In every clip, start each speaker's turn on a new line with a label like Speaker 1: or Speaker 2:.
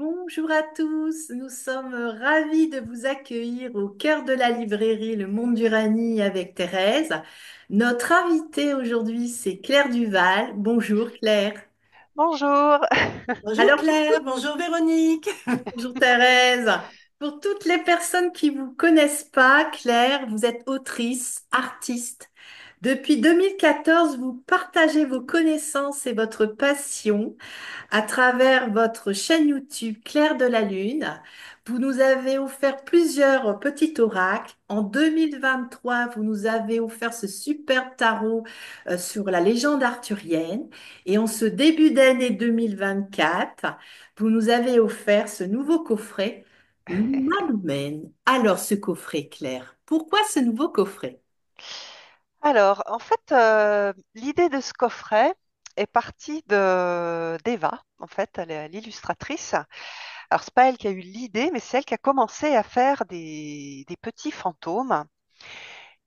Speaker 1: Bonjour à tous, nous sommes ravis de vous accueillir au cœur de la librairie Le Monde du Rani avec Thérèse. Notre invitée aujourd'hui, c'est Claire Duval. Bonjour Claire.
Speaker 2: Bonjour.
Speaker 3: Bonjour
Speaker 1: Alors,
Speaker 3: Claire, bonjour Véronique.
Speaker 1: bonjour Thérèse. Pour toutes les personnes qui vous connaissent pas, Claire, vous êtes autrice, artiste. Depuis 2014, vous partagez vos connaissances et votre passion à travers votre chaîne YouTube Claire de la Lune. Vous nous avez offert plusieurs petits oracles. En 2023, vous nous avez offert ce superbe tarot sur la légende arthurienne. Et en ce début d'année 2024, vous nous avez offert ce nouveau coffret, Maloumen. Alors, ce coffret, Claire, pourquoi ce nouveau coffret?
Speaker 2: Alors, en fait, l'idée de ce coffret est partie de d'Eva. En fait, elle est l'illustratrice. Alors, c'est pas elle qui a eu l'idée, mais c'est elle qui a commencé à faire des petits fantômes.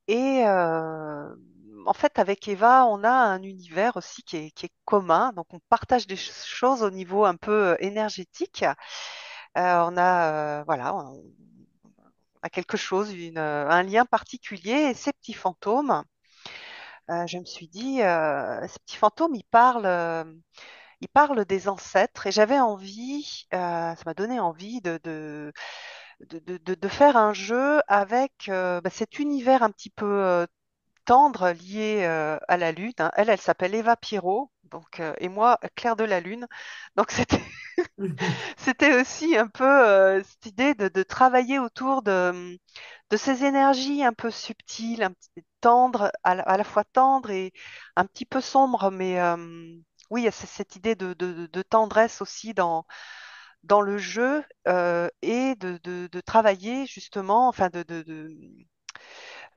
Speaker 2: Et en fait, avec Eva, on a un univers aussi qui est commun. Donc, on partage des choses au niveau un peu énergétique. On a, voilà, on a quelque chose, un lien particulier. Et ces petits fantômes, je me suis dit, ces petits fantômes, ils parlent des ancêtres et j'avais envie, ça m'a donné envie de faire un jeu avec cet univers un petit peu tendre lié à la Lune, hein. Elle s'appelle Eva Pierrot, donc, et moi, Claire de la Lune. Donc, c'était aussi un peu cette idée de travailler autour de ces énergies un peu subtiles, un petit tendres, à la fois tendres et un petit peu sombres, mais oui, il y a cette idée de tendresse aussi dans le jeu et de travailler justement, enfin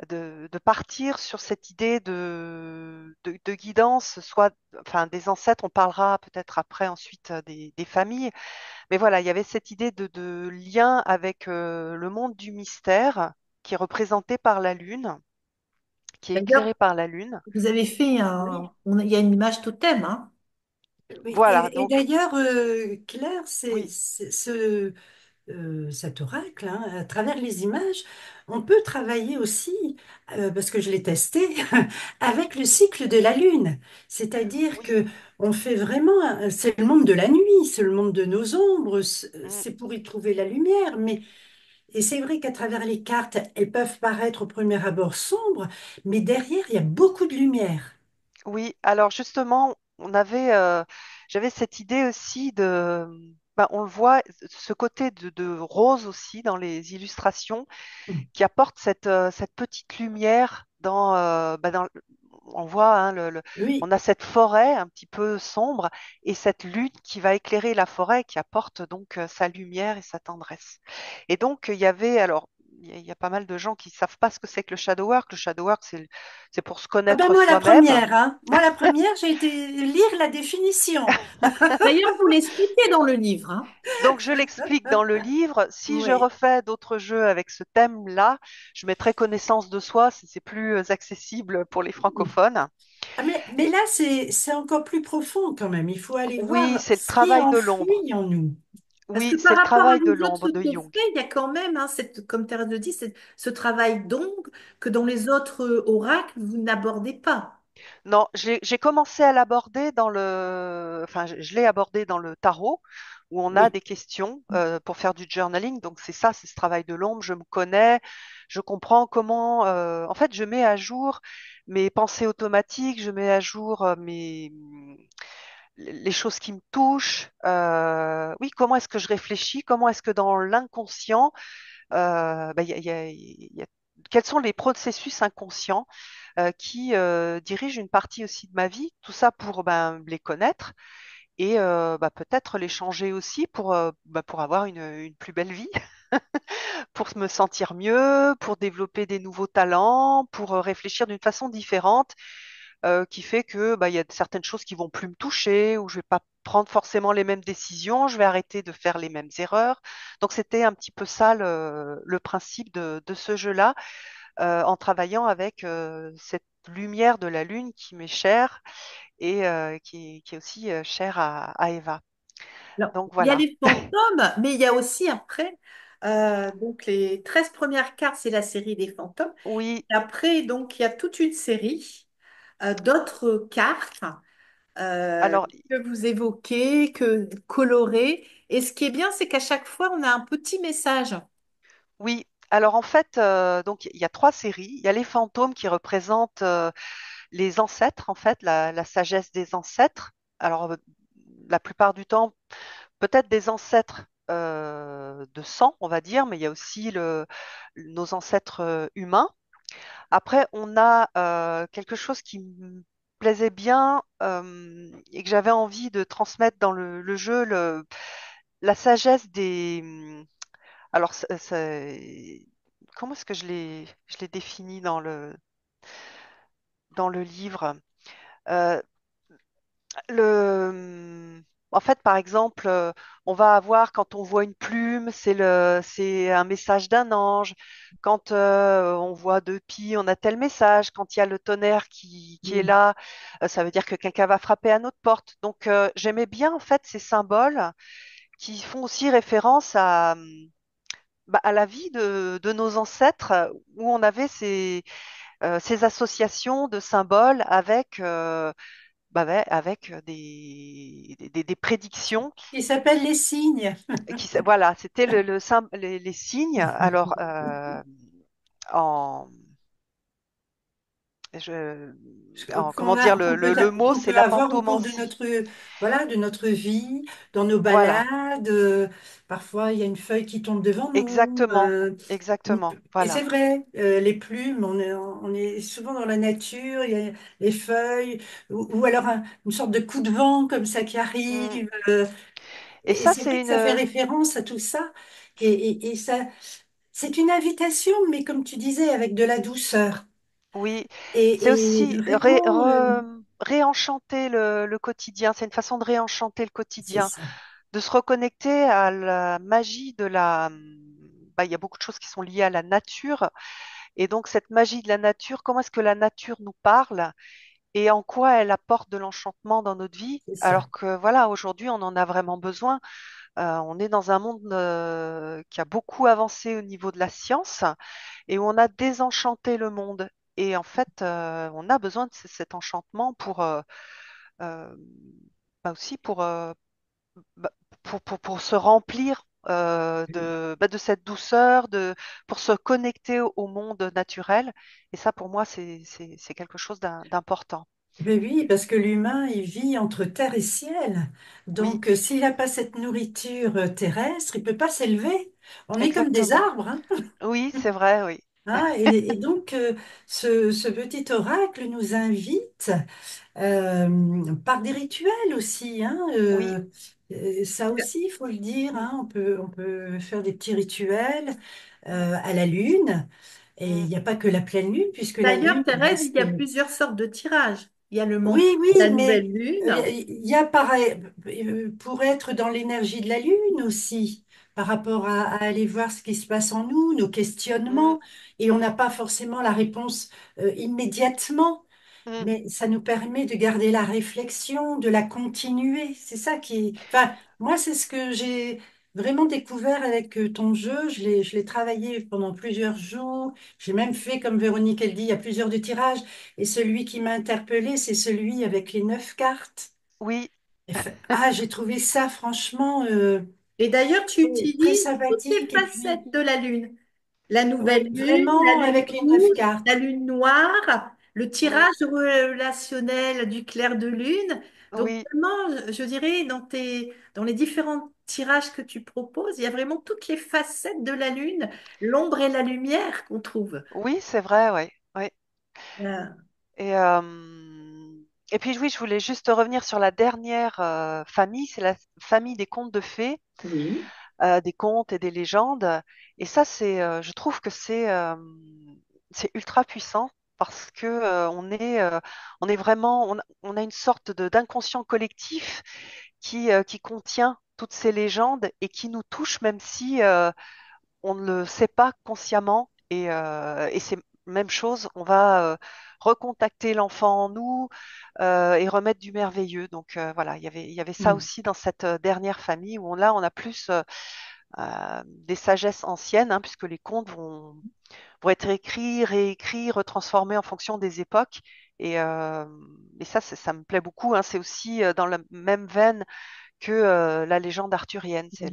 Speaker 2: de partir sur cette idée de guidance, soit enfin, des ancêtres, on parlera peut-être après ensuite des familles, mais voilà, il y avait cette idée de lien avec le monde du mystère qui est représenté par la lune, qui est
Speaker 1: D'ailleurs,
Speaker 2: éclairé par la lune.
Speaker 1: vous avez fait
Speaker 3: Oui,
Speaker 1: il y a une image totem, hein?
Speaker 3: oui.
Speaker 2: Voilà,
Speaker 3: Et
Speaker 2: donc
Speaker 3: d'ailleurs, Claire,
Speaker 2: oui,
Speaker 3: cet oracle, hein, à travers les images, on peut travailler aussi, parce que je l'ai testé, avec le cycle de la Lune. C'est-à-dire
Speaker 2: oui.
Speaker 3: que on fait vraiment, c'est le monde de la nuit, c'est le monde de nos ombres,
Speaker 2: Mm.
Speaker 3: c'est pour y trouver la lumière, mais et c'est vrai qu'à travers les cartes, elles peuvent paraître au premier abord sombres, mais derrière, il y a beaucoup de lumière.
Speaker 2: Oui, alors justement, j'avais cette idée aussi on le voit, ce côté de rose aussi dans les illustrations, qui apporte cette petite lumière on voit, hein,
Speaker 3: Oui.
Speaker 2: on a cette forêt un petit peu sombre et cette lune qui va éclairer la forêt, qui apporte donc sa lumière et sa tendresse. Et donc, il y avait, alors, il y a pas mal de gens qui savent pas ce que c'est que le shadow work. Le shadow work, c'est pour se
Speaker 3: Ah ben
Speaker 2: connaître
Speaker 3: moi la
Speaker 2: soi-même.
Speaker 3: première, hein. Moi la première, j'ai été lire la définition.
Speaker 1: D'ailleurs, vous l'expliquez dans le livre, hein.
Speaker 2: Donc, je l'explique dans le livre. Si je
Speaker 3: Oui.
Speaker 2: refais d'autres jeux avec ce thème-là, je mettrai connaissance de soi, si c'est plus accessible pour les francophones.
Speaker 3: Ah, mais
Speaker 2: Et
Speaker 3: là, c'est encore plus profond quand même. Il faut aller
Speaker 2: oui,
Speaker 3: voir
Speaker 2: c'est le
Speaker 3: ce qui est
Speaker 2: travail de l'ombre.
Speaker 3: enfoui en nous.
Speaker 1: Parce que
Speaker 2: Oui, c'est
Speaker 1: par
Speaker 2: le
Speaker 1: rapport à
Speaker 2: travail de
Speaker 1: les
Speaker 2: l'ombre
Speaker 1: autres
Speaker 2: de Jung.
Speaker 1: coffrets, il y a quand même, hein, comme Thérèse le dit, c'est ce travail d'ombre que dans les autres oracles, vous n'abordez pas.
Speaker 2: Non, j'ai commencé à l'aborder enfin, je l'ai abordé dans le tarot, où on a
Speaker 3: Oui.
Speaker 2: des questions pour faire du journaling. Donc c'est ça, c'est ce travail de l'ombre. Je me connais, je comprends comment. En fait, je mets à jour mes pensées automatiques, je mets à jour les choses qui me touchent. Oui, comment est-ce que je réfléchis? Comment est-ce que dans l'inconscient, il y a quels sont les processus inconscients qui dirigent une partie aussi de ma vie, tout ça pour les connaître et peut-être les changer aussi pour avoir une plus belle vie, pour me sentir mieux, pour développer des nouveaux talents, pour réfléchir d'une façon différente, qui fait que il y a certaines choses qui vont plus me toucher, ou je vais pas prendre forcément les mêmes décisions, je vais arrêter de faire les mêmes erreurs. Donc c'était un petit peu ça le principe de ce jeu-là, en travaillant avec cette lumière de la lune qui m'est chère et qui est aussi chère à Eva.
Speaker 1: Alors,
Speaker 2: Donc
Speaker 1: il y a
Speaker 2: voilà.
Speaker 1: les fantômes, mais il y a aussi après, donc les 13 premières cartes, c'est la série des fantômes.
Speaker 2: Oui,
Speaker 1: Et après, donc, il y a toute une série d'autres cartes
Speaker 2: alors
Speaker 1: que vous évoquez, que vous colorez. Et ce qui est bien, c'est qu'à chaque fois, on a un petit message.
Speaker 2: oui. Alors en fait, donc il y a trois séries. Il y a les fantômes qui représentent les ancêtres, en fait, la sagesse des ancêtres. Alors la plupart du temps, peut-être des ancêtres de sang, on va dire, mais il y a aussi nos ancêtres humains. Après, on a quelque chose qui me plaisait bien et que j'avais envie de transmettre dans le jeu, la sagesse des... Alors, comment est-ce que je l'ai défini dans le livre? Euh, en fait, par exemple, on va avoir, quand on voit une plume, c'est un message d'un ange. Quand on voit deux pies, on a tel message. Quand il y a le tonnerre qui est
Speaker 3: Mm.
Speaker 2: là, ça veut dire que quelqu'un va frapper à notre porte. Donc, j'aimais bien, en fait, ces symboles qui font aussi référence à la vie de nos ancêtres, où on avait ces associations de symboles avec des prédictions
Speaker 3: Qui s'appellent les signes.
Speaker 2: voilà, c'était les signes. Alors, en, je, comment dire, le mot,
Speaker 3: Qu'on
Speaker 2: c'est
Speaker 3: peut avoir au cours
Speaker 2: l'appentomancie.
Speaker 3: voilà, de notre vie, dans nos
Speaker 2: Voilà,
Speaker 3: balades. Parfois, il y a une feuille qui tombe devant nous.
Speaker 2: exactement, exactement,
Speaker 3: Et c'est
Speaker 2: voilà.
Speaker 3: vrai, les plumes, on est souvent dans la nature, il y a les feuilles, ou alors une sorte de coup de vent comme ça qui
Speaker 2: Mm.
Speaker 3: arrive.
Speaker 2: Et
Speaker 3: Et
Speaker 2: ça,
Speaker 3: c'est vrai
Speaker 2: c'est
Speaker 3: que ça fait
Speaker 2: une,
Speaker 3: référence à tout ça. Et ça, c'est une invitation, mais comme tu disais, avec de la douceur.
Speaker 2: oui, c'est
Speaker 3: Et
Speaker 2: aussi
Speaker 3: vraiment,
Speaker 2: réenchanter le quotidien. C'est une façon de réenchanter le
Speaker 3: c'est
Speaker 2: quotidien,
Speaker 3: ça.
Speaker 2: de se reconnecter à la magie il y a beaucoup de choses qui sont liées à la nature. Et donc, cette magie de la nature, comment est-ce que la nature nous parle et en quoi elle apporte de l'enchantement dans notre vie,
Speaker 3: C'est ça.
Speaker 2: alors que voilà, aujourd'hui, on en a vraiment besoin. On est dans un monde qui a beaucoup avancé au niveau de la science et où on a désenchanté le monde. Et en fait, on a besoin de cet enchantement euh, aussi bah, pour se remplir de cette douceur, pour se connecter au monde naturel. Et ça, pour moi, c'est quelque chose d'important.
Speaker 3: Mais oui, parce que l'humain, il vit entre terre et ciel.
Speaker 2: Oui,
Speaker 3: Donc, s'il n'a pas cette nourriture terrestre, il peut pas s'élever. On est comme des
Speaker 2: exactement.
Speaker 3: arbres, hein.
Speaker 2: Oui, c'est vrai, oui.
Speaker 3: Hein, et donc, ce petit oracle nous invite par des rituels aussi, hein,
Speaker 2: Oui.
Speaker 3: ça aussi, il faut le dire, hein, on peut faire des petits rituels à la lune. Et il
Speaker 2: Mm.
Speaker 3: n'y a pas que la pleine lune, puisque la
Speaker 1: D'ailleurs,
Speaker 3: lune, eh ben,
Speaker 1: Thérèse, il y a plusieurs sortes de tirages. Il y a le
Speaker 3: oui,
Speaker 1: monde,
Speaker 3: oui,
Speaker 1: la
Speaker 3: mais
Speaker 1: nouvelle lune.
Speaker 3: il y a pareil, pour être dans l'énergie de la lune aussi, par rapport à aller voir ce qui se passe en nous, nos
Speaker 2: Mm.
Speaker 3: questionnements, et on n'a
Speaker 2: Mm.
Speaker 3: pas forcément la réponse immédiatement.
Speaker 2: Mm.
Speaker 3: Mais ça nous permet de garder la réflexion, de la continuer. C'est ça qui... Enfin, moi, c'est ce que j'ai vraiment découvert avec ton jeu. Je l'ai travaillé pendant plusieurs jours. J'ai même fait, comme Véronique, elle dit, il y a plusieurs de tirages. Et celui qui m'a interpellée, c'est celui avec les 9 cartes.
Speaker 2: Oui,
Speaker 3: Ah, j'ai trouvé ça franchement
Speaker 1: Et d'ailleurs, tu
Speaker 3: très
Speaker 1: utilises toutes les
Speaker 3: sympathique. Et puis,
Speaker 1: facettes de la lune. La nouvelle
Speaker 3: oui,
Speaker 1: lune, la
Speaker 3: vraiment
Speaker 1: lune
Speaker 3: avec les neuf
Speaker 1: rouge, la
Speaker 3: cartes.
Speaker 1: lune noire, le
Speaker 2: mm,
Speaker 1: tirage relationnel du clair de lune. Donc
Speaker 2: oui,
Speaker 1: vraiment, je dirais, dans les différents tirages que tu proposes, il y a vraiment toutes les facettes de la lune, l'ombre et la lumière qu'on trouve.
Speaker 2: oui, c'est vrai, oui. Oui.
Speaker 1: Euh,
Speaker 2: Et, euh, et puis oui, je voulais juste revenir sur la dernière famille, c'est la famille des contes de fées,
Speaker 1: oui.
Speaker 2: des contes et des légendes. Et ça, je trouve que c'est ultra puissant parce que on est vraiment, on a une sorte d'inconscient collectif qui contient toutes ces légendes et qui nous touche même si on ne le sait pas consciemment. Et c'est même chose, recontacter l'enfant en nous et remettre du merveilleux. Donc voilà, il y avait ça
Speaker 3: Mm.
Speaker 2: aussi dans cette dernière famille où là, on a plus des sagesses anciennes, hein, puisque les contes vont être écrits, réécrits, retransformés en fonction des époques. Et ça, ça me plaît beaucoup, hein. C'est aussi dans la même veine que la légende arthurienne. C'est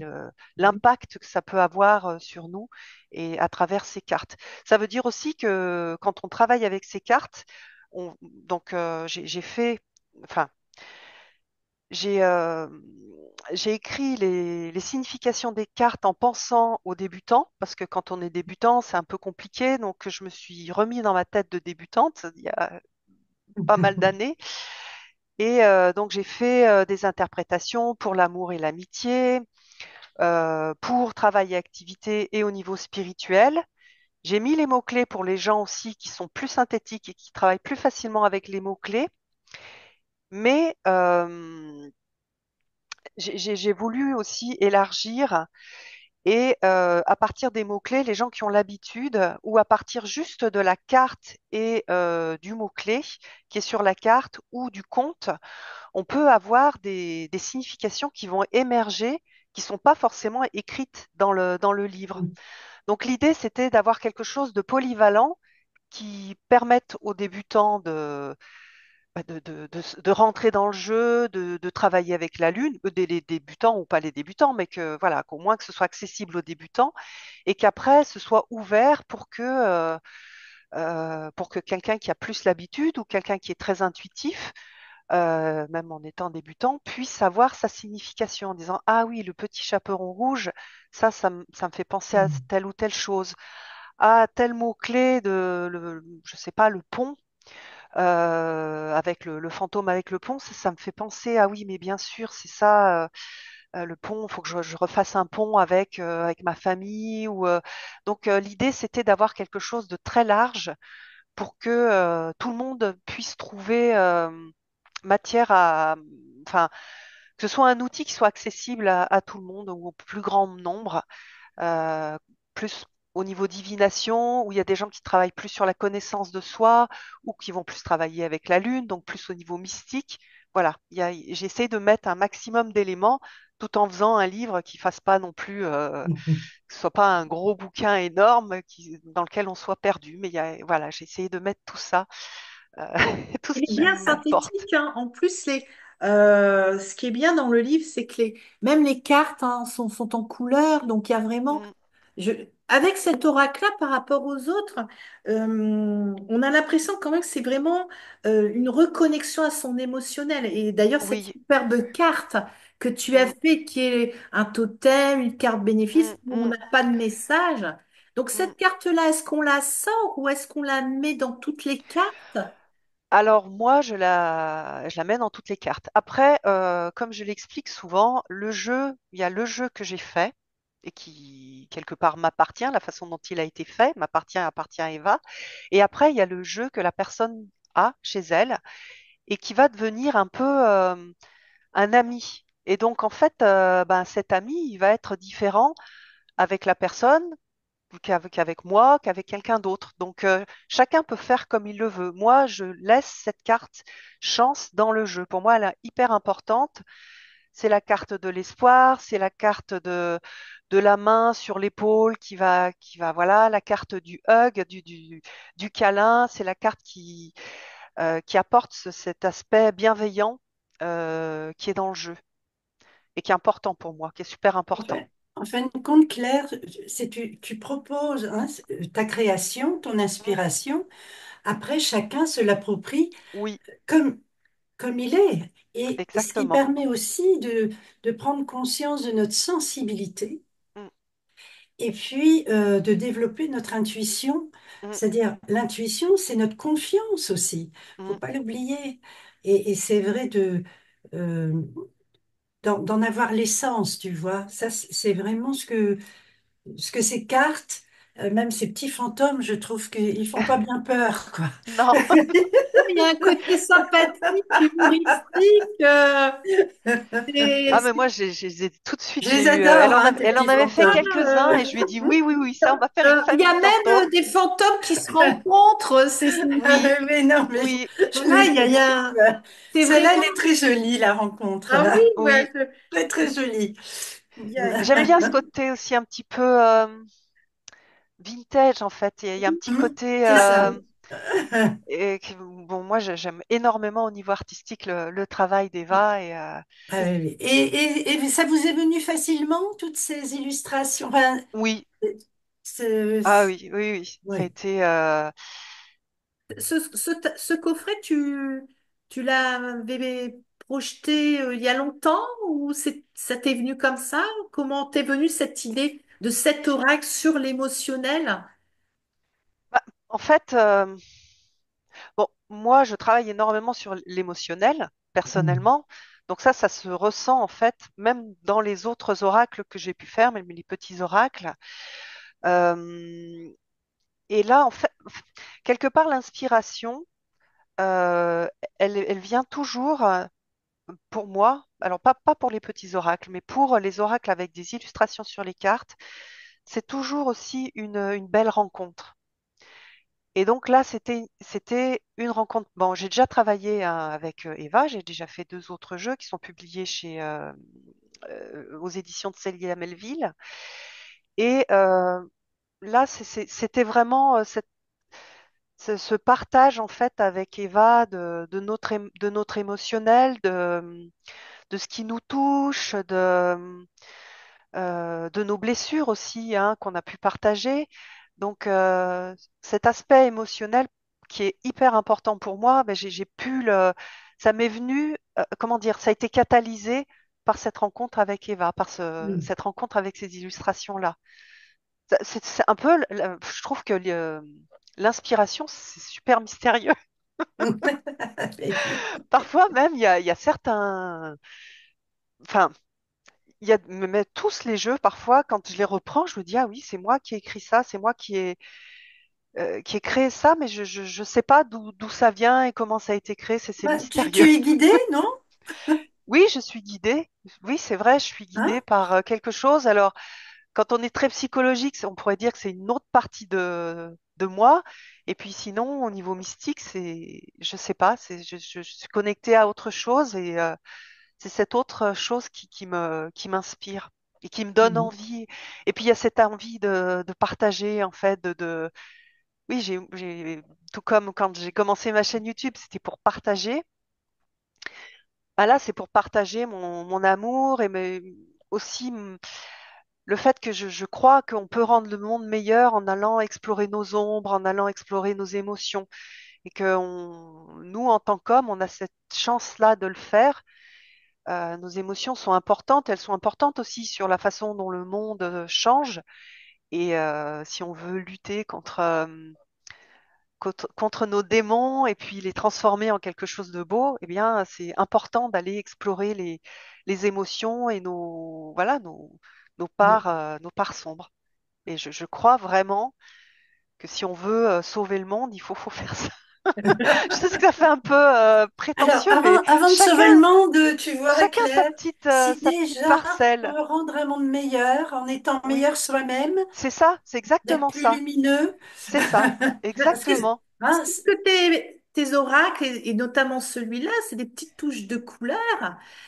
Speaker 2: l'impact que ça peut avoir sur nous et à travers ces cartes. Ça veut dire aussi que quand on travaille avec ces cartes, donc j'ai fait, enfin, j'ai j'ai écrit les significations des cartes en pensant aux débutants, parce que quand on est débutant, c'est un peu compliqué. Donc, je me suis remis dans ma tête de débutante il y a pas mal d'années. Et donc, j'ai fait des interprétations pour l'amour et l'amitié, pour travail et activité et au niveau spirituel. J'ai mis les mots-clés pour les gens aussi qui sont plus synthétiques et qui travaillent plus facilement avec les mots-clés. Mais j'ai voulu aussi élargir et à partir des mots-clés, les gens qui ont l'habitude, ou à partir juste de la carte et du mot-clé qui est sur la carte ou du conte, on peut avoir des significations qui vont émerger, qui ne sont pas forcément écrites dans le livre. Donc l'idée, c'était d'avoir quelque chose de polyvalent qui permette aux débutants de rentrer dans le jeu, de travailler avec la lune, les débutants ou pas les débutants, mais que voilà, qu'au moins que ce soit accessible aux débutants et qu'après ce soit ouvert pour que quelqu'un qui a plus l'habitude ou quelqu'un qui est très intuitif, même en étant débutant, puisse savoir sa signification en disant ah oui, le petit chaperon rouge, ça me fait penser à
Speaker 3: Mm.
Speaker 2: telle ou telle chose, à tel mot-clé je sais pas, le pont avec le fantôme avec le pont, ça me fait penser, ah oui, mais bien sûr, c'est ça, le pont, il faut que je refasse un pont avec ma famille. Donc l'idée, c'était d'avoir quelque chose de très large pour que tout le monde puisse trouver matière enfin, que ce soit un outil qui soit accessible à tout le monde ou au plus grand nombre euh, plus au niveau divination, où il y a des gens qui travaillent plus sur la connaissance de soi, ou qui vont plus travailler avec la lune, donc plus au niveau mystique. Voilà, j'essaie de mettre un maximum d'éléments tout en faisant un livre qui fasse pas non plus, que ce soit pas un gros bouquin énorme dans lequel on soit perdu. Mais voilà, j'ai essayé de mettre tout ça, euh, tout ce
Speaker 1: Il est
Speaker 2: qui
Speaker 1: bien
Speaker 2: m'importe.
Speaker 1: synthétique, hein. En plus, ce qui est bien dans le livre, c'est que même les cartes, hein, sont en couleur. Donc, il y a vraiment...
Speaker 2: Mm,
Speaker 1: Je, avec cet oracle-là, par rapport aux autres, on a l'impression quand même que c'est vraiment une reconnexion à son émotionnel. Et d'ailleurs, cette
Speaker 2: oui.
Speaker 1: superbe carte que tu as
Speaker 2: Mm,
Speaker 1: fait, qui est un totem, une carte bénéfice,
Speaker 2: mm,
Speaker 1: où on
Speaker 2: mm,
Speaker 1: n'a pas de message. Donc,
Speaker 2: mm.
Speaker 1: cette carte-là, est-ce qu'on la sort ou est-ce qu'on la met dans toutes les cartes?
Speaker 2: Alors moi, je la mets dans toutes les cartes. Après, comme je l'explique souvent, le jeu, il y a le jeu que j'ai fait et qui, quelque part, m'appartient, la façon dont il a été fait, appartient à Eva. Et après, il y a le jeu que la personne a chez elle et qui va devenir un peu un ami. Et donc, en fait, ben, cet ami, il va être différent avec la personne qu'avec moi, qu'avec quelqu'un d'autre. Donc, chacun peut faire comme il le veut. Moi, je laisse cette carte chance dans le jeu. Pour moi, elle est hyper importante. C'est la carte de l'espoir, c'est la carte de la main sur l'épaule voilà, la carte du hug, du câlin. C'est la carte qui apporte cet aspect bienveillant qui est dans le jeu et qui est important pour moi, qui est super
Speaker 3: En
Speaker 2: important.
Speaker 3: fait, en fin de compte, Claire, tu proposes, hein, ta création, ton
Speaker 2: Mm,
Speaker 3: inspiration. Après, chacun se l'approprie
Speaker 2: oui,
Speaker 3: comme, comme il est. Et ce qui
Speaker 2: exactement.
Speaker 3: permet aussi de prendre conscience de notre sensibilité
Speaker 2: Mm,
Speaker 3: et puis de développer notre intuition.
Speaker 2: mm,
Speaker 3: C'est-à-dire, l'intuition, c'est notre confiance aussi. Faut
Speaker 2: mm.
Speaker 3: pas l'oublier. Et c'est vrai euh, d'en avoir l'essence, tu vois. Ça, c'est vraiment ce que ces cartes, même ces petits fantômes, je trouve qu'ils font pas bien peur, quoi.
Speaker 2: Non.
Speaker 1: Il y a un côté sympathique, humoristique. C'est-
Speaker 2: Ah, mais
Speaker 1: c'est-
Speaker 2: moi, tout de suite,
Speaker 3: Je les adore, hein, tes
Speaker 2: elle
Speaker 3: petits
Speaker 2: en avait fait
Speaker 3: fantômes.
Speaker 2: quelques-uns et je lui ai dit oui, oui, oui, ça, on va faire une
Speaker 1: Il y a
Speaker 2: famille de
Speaker 1: même
Speaker 2: fantômes.
Speaker 1: des fantômes qui se rencontrent.
Speaker 2: Oui,
Speaker 3: Mais non, mais
Speaker 2: oui,
Speaker 3: je
Speaker 1: Voilà,
Speaker 3: les trouve.
Speaker 1: c'est
Speaker 3: Celle-là, elle
Speaker 1: vraiment.
Speaker 3: est très jolie, la rencontre,
Speaker 1: Ah oui,
Speaker 3: là.
Speaker 1: ouais,
Speaker 2: oui.
Speaker 3: Très, très jolie.
Speaker 2: J'aime bien ce côté aussi un petit peu vintage, en fait. Il y a un petit côté.
Speaker 3: C'est ça.
Speaker 2: Bon, moi, j'aime énormément au niveau artistique le travail d'Eva.
Speaker 3: Ah oui, oui. Et ça vous est venu facilement, toutes ces illustrations? Enfin,
Speaker 2: Oui,
Speaker 3: c'est-
Speaker 2: ah oui, oui, oui. Ça a
Speaker 3: oui.
Speaker 2: été.
Speaker 1: ce coffret, tu l'avais projeté il y a longtemps ou ça t'est venu comme ça? Comment t'est venue cette idée de cet oracle sur l'émotionnel?
Speaker 2: Bah, en fait, bon, moi, je travaille énormément sur l'émotionnel,
Speaker 3: Mm.
Speaker 2: personnellement. Donc ça se ressent en fait, même dans les autres oracles que j'ai pu faire, même les petits oracles. Euh, et là, en fait, quelque part, l'inspiration, euh, elle vient toujours pour moi, alors pas pour les petits oracles, mais pour les oracles avec des illustrations sur les cartes, c'est toujours aussi une belle rencontre. Et donc là, c'était une rencontre. Bon, j'ai déjà travaillé avec Eva, j'ai déjà fait deux autres jeux qui sont publiés aux éditions de Célia Melville. Et là, c'était vraiment ce partage en fait avec Eva de notre émotionnel, de ce qui nous touche, de nos blessures aussi hein, qu'on a pu partager. Donc cet aspect émotionnel qui est hyper important pour moi, ben, j'ai pu ça m'est venu, comment dire, ça a été catalysé par cette rencontre avec Eva,
Speaker 3: Mm.
Speaker 2: cette rencontre avec ces illustrations-là. C'est un peu, je trouve que l'inspiration, c'est super mystérieux. Parfois même, il y a certains, enfin, il y a mais tous les jeux, parfois, quand je les reprends, je me dis, ah oui, c'est moi qui ai écrit ça, c'est moi qui ai créé ça, mais je sais pas d'où ça vient et comment ça a été créé, c'est
Speaker 3: Bah,
Speaker 2: mystérieux.
Speaker 3: tu es guidée, non?
Speaker 2: Oui, je suis guidée. Oui, c'est vrai, je suis
Speaker 3: Hein?
Speaker 2: guidée par quelque chose. Alors, quand on est très psychologique, on pourrait dire que c'est une autre partie de moi. Et puis sinon, au niveau mystique, je sais pas, je suis connectée à autre chose et c'est cette autre chose qui m'inspire et qui me donne
Speaker 3: Mm.
Speaker 2: envie. Et puis il y a cette envie de partager, en fait, oui, tout comme quand j'ai commencé ma chaîne YouTube, c'était pour partager. Ah là, c'est pour partager mon amour et aussi le fait que je crois qu'on peut rendre le monde meilleur en allant explorer nos ombres, en allant explorer nos émotions. Et que nous, en tant qu'hommes, on a cette chance-là de le faire. Nos émotions sont importantes, elles sont importantes aussi sur la façon dont le monde change. Et si on veut lutter contre nos démons et puis les transformer en quelque chose de beau, eh bien, c'est important d'aller explorer les émotions et voilà, nos parts sombres. Et je crois vraiment que si on veut sauver le monde, faut faire ça. Je sais que ça fait un peu
Speaker 3: Alors,
Speaker 2: prétentieux, mais
Speaker 3: avant de sauver le monde, tu vois,
Speaker 2: chacun
Speaker 3: Claire, si
Speaker 2: sa petite
Speaker 3: déjà on
Speaker 2: parcelle.
Speaker 3: peut rendre un monde meilleur en étant
Speaker 2: Oui,
Speaker 3: meilleur soi-même,
Speaker 2: c'est ça, c'est
Speaker 3: d'être
Speaker 2: exactement
Speaker 3: plus
Speaker 2: ça.
Speaker 3: lumineux,
Speaker 2: C'est ça,
Speaker 1: Parce que,
Speaker 2: exactement.
Speaker 3: hein,
Speaker 1: parce que tes oracles, et notamment celui-là, c'est des petites touches de couleur.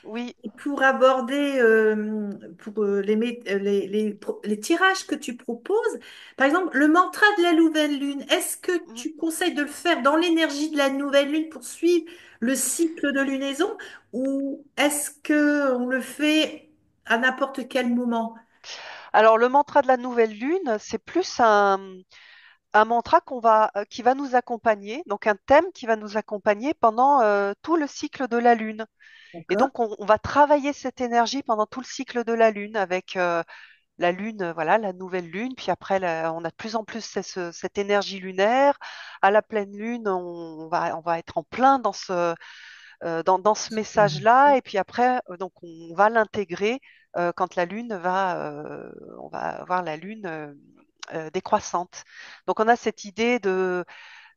Speaker 2: Oui.
Speaker 1: Et pour aborder les tirages que tu proposes, par exemple, le mantra de la nouvelle lune, est-ce que
Speaker 2: Mm.
Speaker 1: tu conseilles de le faire dans l'énergie de la nouvelle lune pour suivre le cycle de lunaison ou est-ce que on le fait à n'importe quel moment?
Speaker 2: Alors, le mantra de la nouvelle lune, c'est plus un mantra qui va nous accompagner, donc un thème qui va nous accompagner pendant tout le cycle de la lune. Et
Speaker 1: D'accord.
Speaker 2: donc, on va travailler cette énergie pendant tout le cycle de la lune avec la lune, voilà, la nouvelle lune. Puis après, on a de plus en plus cette énergie lunaire. À la pleine lune, on va être en plein dans ce message-là. Et puis après, donc, on va l'intégrer quand on va avoir la lune décroissante. Donc, on a cette idée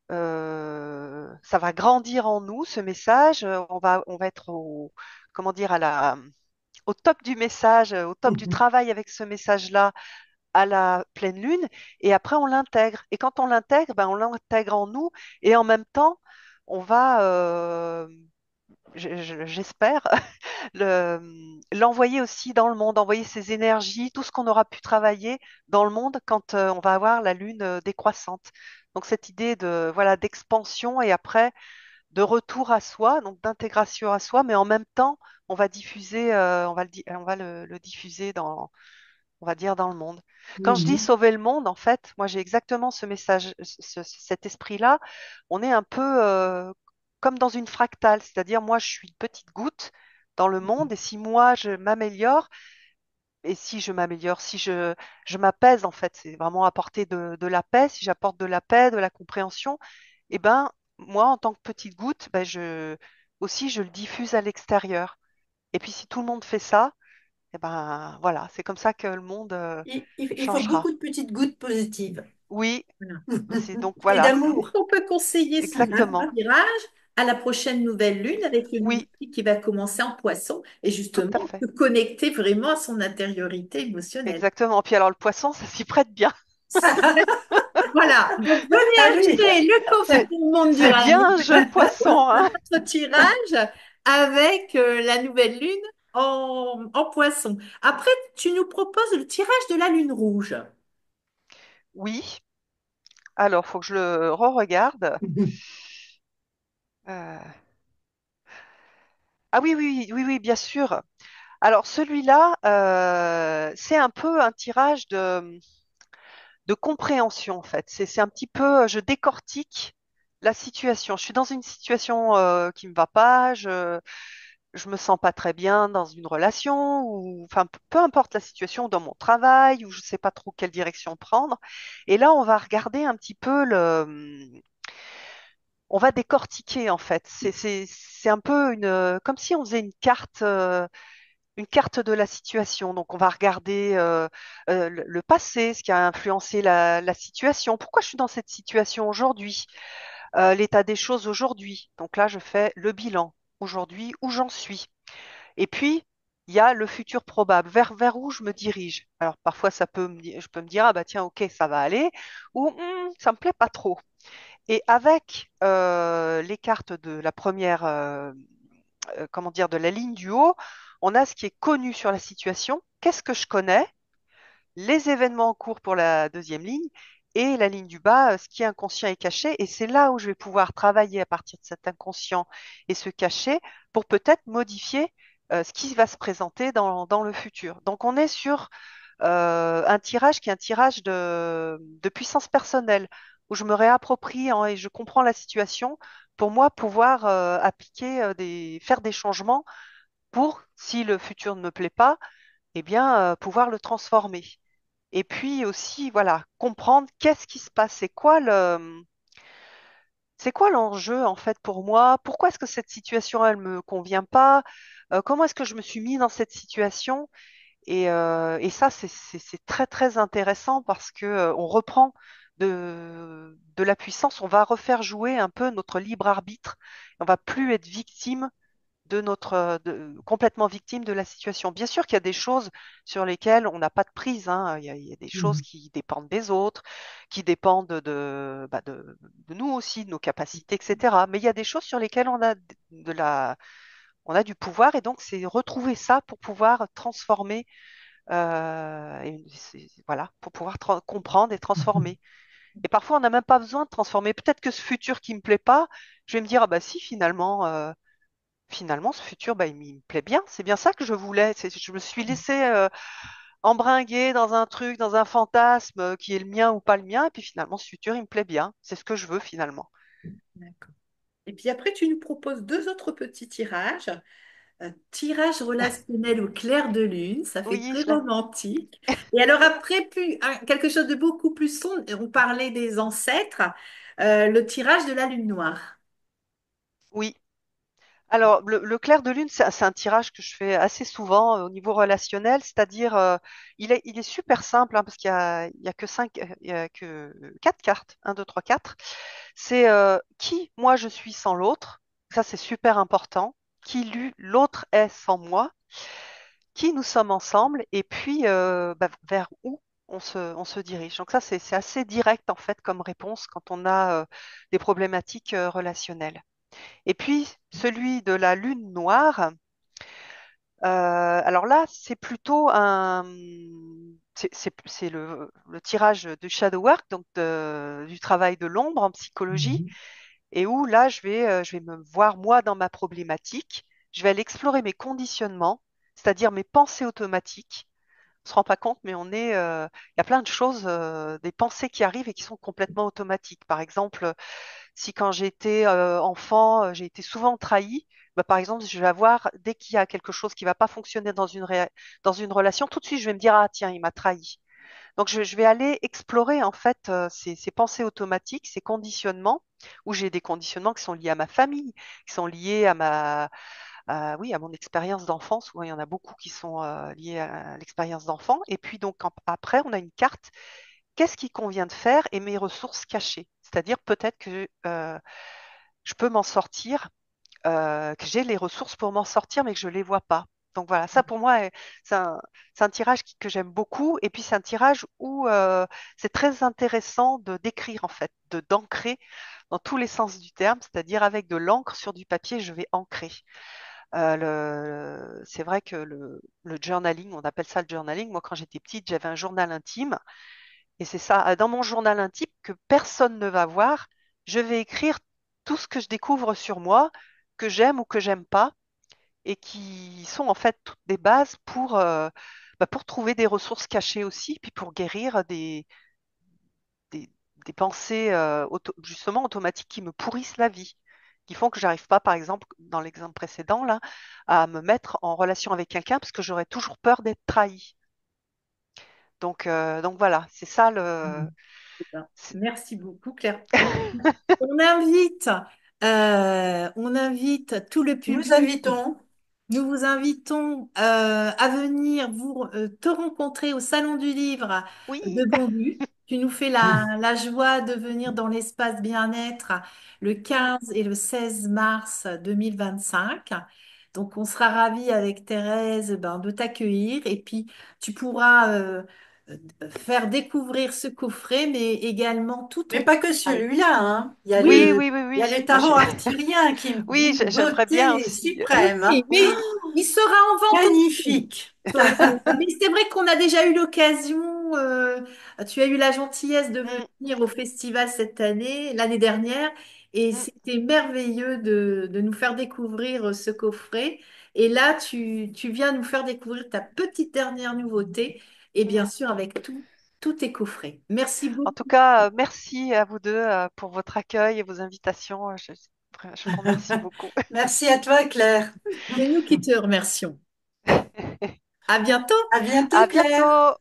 Speaker 2: ça va grandir en nous, ce message. On va être comment dire, au top du message, au top du travail avec ce message-là à la pleine lune, et après on l'intègre. Et quand on l'intègre, ben, on l'intègre en nous, et en même temps, on va, j'espère, l'envoyer aussi dans le monde, envoyer ses énergies, tout ce qu'on aura pu travailler dans le monde quand on va avoir la lune décroissante. Donc cette idée de voilà d'expansion et après de retour à soi, donc d'intégration à soi, mais en même temps, on va diffuser, on va le diffuser dans, on va dire, dans le monde. Quand je dis
Speaker 3: Mhm.
Speaker 2: sauver le monde, en fait, moi j'ai exactement ce message, cet esprit-là. On est un peu comme dans une fractale, c'est-à-dire moi je suis une petite goutte dans le monde et si moi je m'améliore, et si je m'améliore, si je m'apaise, en fait, c'est vraiment apporter de la paix, si j'apporte de la paix, de la compréhension, et ben moi en tant que petite goutte, ben, aussi je le diffuse à l'extérieur. Et puis si tout le monde fait ça, et ben voilà, c'est comme ça que le monde
Speaker 3: Il faut
Speaker 2: changera.
Speaker 3: beaucoup de petites gouttes positives.
Speaker 2: Oui,
Speaker 3: Voilà.
Speaker 2: c'est donc
Speaker 3: Et
Speaker 2: voilà, c'est
Speaker 3: d'amour.
Speaker 1: On peut conseiller ça,
Speaker 2: exactement.
Speaker 1: un tirage à la prochaine nouvelle lune avec le nouveau
Speaker 2: Oui,
Speaker 1: cycle qui va commencer en poisson et
Speaker 2: tout à
Speaker 1: justement
Speaker 2: fait.
Speaker 1: se connecter vraiment à son intériorité émotionnelle.
Speaker 2: Exactement. Puis alors le poisson, ça s'y prête bien.
Speaker 1: Voilà, donc venez
Speaker 3: Allez,
Speaker 1: acheter le coffret
Speaker 2: C'est
Speaker 1: pour le monde du
Speaker 2: c'est bien
Speaker 1: rêve,
Speaker 2: un jeu le poisson, hein.
Speaker 1: notre tirage avec la nouvelle lune en poisson. Après, tu nous proposes le tirage de la lune rouge.
Speaker 2: Oui. Alors, faut que je le re-regarde. Euh, Ah oui, oui, oui, oui, bien sûr. Alors celui-là, c'est un peu un tirage de compréhension en fait. C'est un petit peu, je décortique la situation. Je suis dans une situation qui me va pas, je me sens pas très bien dans une relation ou enfin peu importe la situation, dans mon travail ou je sais pas trop quelle direction prendre. Et là, on va regarder un petit peu on va décortiquer en fait. C'est un peu comme si on faisait une carte de la situation. Donc, on va regarder le passé, ce qui a influencé la situation. Pourquoi je suis dans cette situation aujourd'hui? L'état des choses aujourd'hui. Donc là, je fais le bilan aujourd'hui, où j'en suis. Et puis, il y a le futur probable, vers où je me dirige. Alors, parfois, je peux me dire, ah bah tiens, ok, ça va aller, ou ça me plaît pas trop. Et avec les cartes de la première, comment dire, de la ligne du haut, on a ce qui est connu sur la situation, qu'est-ce que je connais, les événements en cours pour la deuxième ligne, et la ligne du bas, ce qui est inconscient et caché. Et c'est là où je vais pouvoir travailler à partir de cet inconscient et ce caché pour peut-être modifier ce qui va se présenter dans le futur. Donc on est sur un tirage qui est un tirage de puissance personnelle, où je me réapproprie et je comprends la situation pour moi pouvoir appliquer faire des changements pour, si le futur ne me plaît pas, eh bien, pouvoir le transformer. Et puis aussi, voilà, comprendre qu'est-ce qui se passe, c'est quoi l'enjeu en fait pour moi, pourquoi est-ce que cette situation, elle me convient pas, comment est-ce que je me suis mis dans cette situation et ça, c'est très, très intéressant parce que on reprend de la puissance, on va refaire jouer un peu notre libre arbitre. On va plus être victime complètement victime de la situation. Bien sûr qu'il y a des choses sur lesquelles on n'a pas de prise, hein. Il y a des choses qui dépendent des autres, qui dépendent de nous aussi, de nos capacités, etc. Mais il y a des choses sur lesquelles on a du pouvoir et donc c'est retrouver ça pour pouvoir transformer voilà, pour pouvoir comprendre et transformer. Et parfois, on n'a même pas besoin de transformer. Peut-être que ce futur qui me plaît pas, je vais me dire, ah bah si, finalement, ce futur, bah, il me plaît bien. C'est bien ça que je voulais. Je me suis laissée embringuer dans un truc, dans un fantasme qui est le mien ou pas le mien. Et puis finalement, ce futur, il me plaît bien. C'est ce que je veux finalement.
Speaker 1: D'accord. Et puis après, tu nous proposes deux autres petits tirages. Un tirage relationnel au clair de lune, ça fait
Speaker 2: Oui,
Speaker 1: très romantique. Et alors après, quelque chose de beaucoup plus sombre, on parlait des ancêtres, le tirage de la lune noire.
Speaker 2: oui. Alors, le clair de lune, c'est un tirage que je fais assez souvent au niveau relationnel, c'est-à-dire, il est super simple hein, parce il y a que il y a que quatre cartes, un, deux, trois, quatre. C'est qui moi je suis sans l'autre. Ça, c'est super important. qui l'autre est sans moi, qui nous sommes ensemble, et puis vers où on se dirige. Donc ça, c'est assez direct en fait comme réponse quand on a des problématiques relationnelles. Et puis celui de la lune noire, alors là, c'est plutôt c'est le tirage du shadow work, donc du travail de l'ombre en psychologie,
Speaker 3: Mhm.
Speaker 2: et où là, je vais me voir moi dans ma problématique, je vais aller explorer mes conditionnements, c'est-à-dire mes pensées automatiques. On se rend pas compte, mais il y a plein de choses, des pensées qui arrivent et qui sont complètement automatiques. Par exemple, si quand j'étais enfant, j'ai été souvent trahie, bah, par exemple, je vais avoir, dès qu'il y a quelque chose qui va pas fonctionner dans une relation, tout de suite, je vais me dire, ah tiens, il m'a trahi. Donc, je vais aller explorer en fait ces pensées automatiques, ces conditionnements, où j'ai des conditionnements qui sont liés à ma famille, qui sont liés oui, à mon expérience d'enfance, où il y en a beaucoup qui sont liés à l'expérience d'enfant. Et puis donc après, on a une carte. Qu'est-ce qu'il convient de faire et mes ressources cachées? C'est-à-dire peut-être que je peux m'en sortir, que j'ai les ressources pour m'en sortir, mais que je ne les vois pas. Donc voilà, ça pour moi, c'est c'est un tirage que j'aime beaucoup. Et puis c'est un tirage où c'est très intéressant de d'écrire en fait, de d'ancrer dans tous les sens du terme, c'est-à-dire avec de l'encre sur du papier, je vais ancrer. C'est vrai que le journaling, on appelle ça le journaling. Moi, quand j'étais petite, j'avais un journal intime. Et c'est ça, dans mon journal intime que personne ne va voir, je vais écrire tout ce que je découvre sur moi, que j'aime ou que j'aime pas, et qui sont en fait toutes des bases pour trouver des ressources cachées aussi, puis pour guérir des, des pensées justement automatiques qui me pourrissent la vie, qui font que j'arrive pas, par exemple, dans l'exemple précédent, là, à me mettre en relation avec quelqu'un parce que j'aurais toujours peur d'être trahi. Donc voilà, c'est ça le.
Speaker 1: Mhm. Super.
Speaker 2: c'est-
Speaker 1: Merci beaucoup, Claire. On invite, on invite tout le
Speaker 3: Nous
Speaker 1: public.
Speaker 3: invitons.
Speaker 1: Nous vous invitons à venir te rencontrer au Salon du Livre
Speaker 2: Oui,
Speaker 1: de Bondy. Tu nous fais la joie de venir dans l'espace bien-être le
Speaker 2: mm,
Speaker 1: 15 et le 16 mars 2025. Donc, on sera ravis avec Thérèse ben, de t'accueillir et puis tu pourras faire découvrir ce coffret, mais également tout
Speaker 3: Mais
Speaker 1: ton
Speaker 3: pas que
Speaker 1: travail.
Speaker 3: celui-là, hein.
Speaker 1: Oui,
Speaker 3: Il y a le
Speaker 2: Moi,
Speaker 3: tarot arthurien qui est
Speaker 2: oui,
Speaker 3: d'une
Speaker 2: j'aimerais bien
Speaker 3: beauté
Speaker 2: aussi.
Speaker 3: suprême,
Speaker 1: oui,
Speaker 3: hein.
Speaker 1: mais il sera en vente aussi.
Speaker 3: Magnifique.
Speaker 1: Mais c'est vrai qu'on a déjà eu l'occasion, tu as eu la gentillesse de
Speaker 2: Mm,
Speaker 1: venir au festival cette année, l'année dernière, et
Speaker 2: mm,
Speaker 1: c'était merveilleux de nous faire découvrir ce coffret. Et là, tu viens nous faire découvrir ta petite dernière nouveauté, et bien
Speaker 2: mm.
Speaker 1: sûr avec tous tes coffrets. Merci
Speaker 2: En tout
Speaker 1: beaucoup.
Speaker 2: cas, merci à vous deux pour votre accueil et vos invitations. Je vous remercie beaucoup.
Speaker 3: Merci à toi, Claire.
Speaker 1: C'est nous qui te remercions. À bientôt.
Speaker 3: À bientôt,
Speaker 2: À
Speaker 3: Claire.
Speaker 2: bientôt.